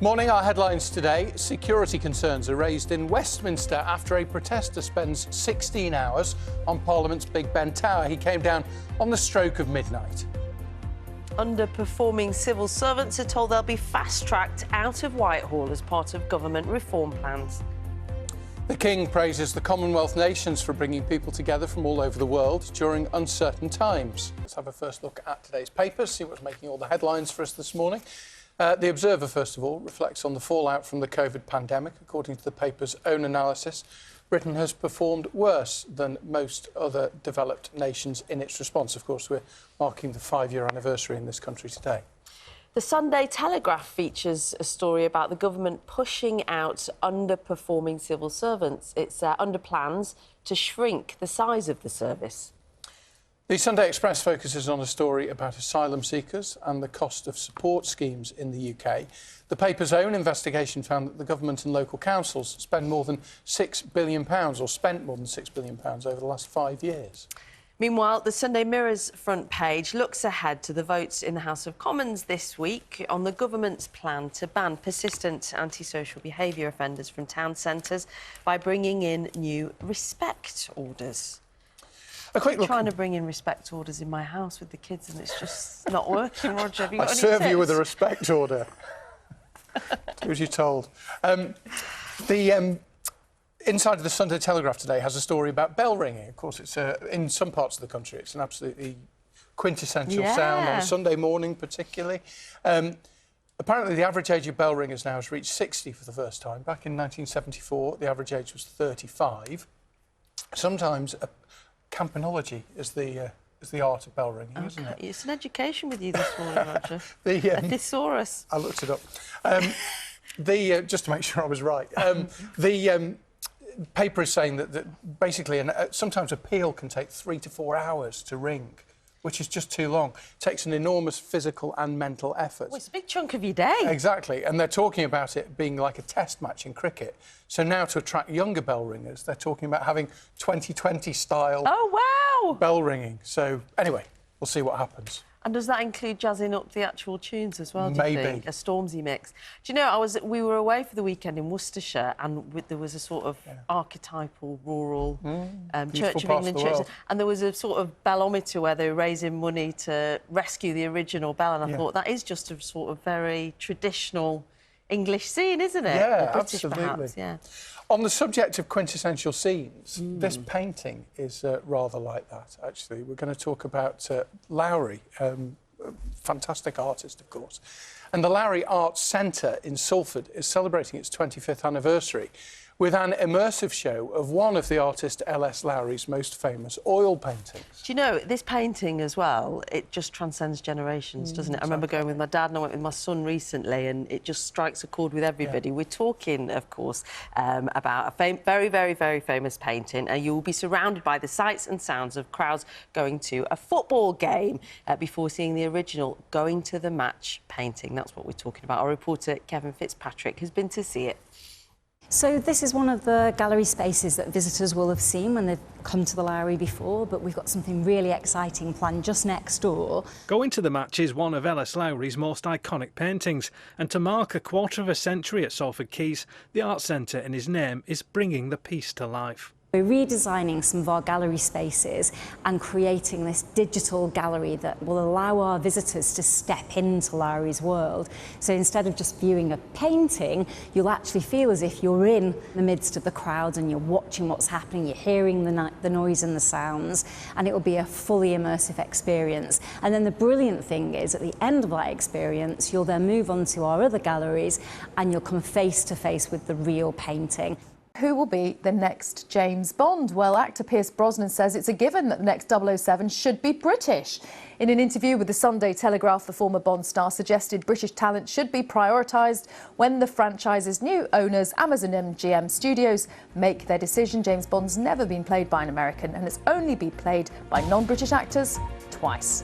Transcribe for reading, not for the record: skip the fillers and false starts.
Morning, our headlines today. Security concerns are raised in Westminster after a protester spends 16 hours on Parliament's Big Ben Tower. He came down on the stroke of midnight. Underperforming civil servants are told they'll be fast-tracked out of Whitehall as part of government reform plans. The King praises the Commonwealth nations for bringing people together from all over the world during uncertain times. Let's have a first look at today's papers, see what's making all the headlines for us this morning. The Observer, first of all, reflects on the fallout from the COVID pandemic. According to the paper's own analysis, Britain has performed worse than most other developed nations in its response. Of course, we're marking the 5-year anniversary in this country today. The Sunday Telegraph features a story about the government pushing out underperforming civil servants. It's under plans to shrink the size of the service. The Sunday Express focuses on a story about asylum seekers and the cost of support schemes in the UK. The paper's own investigation found that the government and local councils spend more than £6 billion, or spent more than £6 billion over the last 5 years. Meanwhile, the Sunday Mirror's front page looks ahead to the votes in the House of Commons this week on the government's plan to ban persistent antisocial behaviour offenders from town centres by bringing in new respect orders. A quick look. I'm trying to bring in respect orders in my house with the kids and it's just not working, Roger. Have you got I any serve tips? you with a respect order. Do as you're told. Inside of the Sunday Telegraph today has a story about bell ringing. Of course, it's in some parts of the country, it's an absolutely quintessential sound on a Sunday morning, particularly. Apparently, the average age of bell ringers now has reached 60 for the first time. Back in 1974, the average age was 35. Sometimes campanology is the art of bell ringing, isn't it? It's an education with you this morning, Roger. A thesaurus. I looked it up. Just to make sure I was right. The paper is saying that basically sometimes a peal can take 3 to 4 hours to ring, which is just too long. It takes an enormous physical and mental effort. Well, it's a big chunk of your day. Exactly, and they're talking about it being like a test match in cricket. So now to attract younger bell ringers, they're talking about having 2020 style bell ringing. So anyway, we'll see what happens. And does that include jazzing up the actual tunes as well, do you Maybe. think? A Stormzy mix. Do you know, we were away for the weekend in Worcestershire and there was a sort of archetypal, rural Church of England church. And there was a sort of bellometer where they were raising money to rescue the original bell. And I thought, that is just a sort of very traditional English scene, isn't it? Yeah, British, absolutely. Perhaps, yeah. On the subject of quintessential scenes, this painting is rather like that, actually. We're going to talk about Lowry, fantastic artist, of course. And the Lowry Arts Centre in Salford is celebrating its 25th anniversary with an immersive show of one of the artist L.S. Lowry's most famous oil paintings. Do you know, this painting as well, it just transcends generations, doesn't it? I remember going with my dad and I went with my son recently and it just strikes a chord with everybody. We're talking, of course, about a very, very, very famous painting. You will be surrounded by the sights and sounds of crowds going to a football game before seeing the original Going to the Match painting. That's what we're talking about. Our reporter, Kevin Fitzpatrick, has been to see it. So this is one of the gallery spaces that visitors will have seen when they've come to the Lowry before, but we've got something really exciting planned just next door. Going to the Match is one of L.S. Lowry's most iconic paintings, and to mark a quarter of a century at Salford Quays, the Arts Centre in his name is bringing the piece to life. We're redesigning some of our gallery spaces and creating this digital gallery that will allow our visitors to step into Lowry's world. So instead of just viewing a painting, you'll actually feel as if you're in the midst of the crowd and you're watching what's happening, you're hearing the noise and the sounds, and it will be a fully immersive experience. And then the brilliant thing is, at the end of that experience, you'll then move on to our other galleries and you'll come face to face with the real painting. Who will be the next James Bond? Well, actor Pierce Brosnan says it's a given that the next 007 should be British. In an interview with the Sunday Telegraph, the former Bond star suggested British talent should be prioritised when the franchise's new owners, Amazon MGM Studios, make their decision. James Bond's never been played by an American and has only been played by non-British actors twice.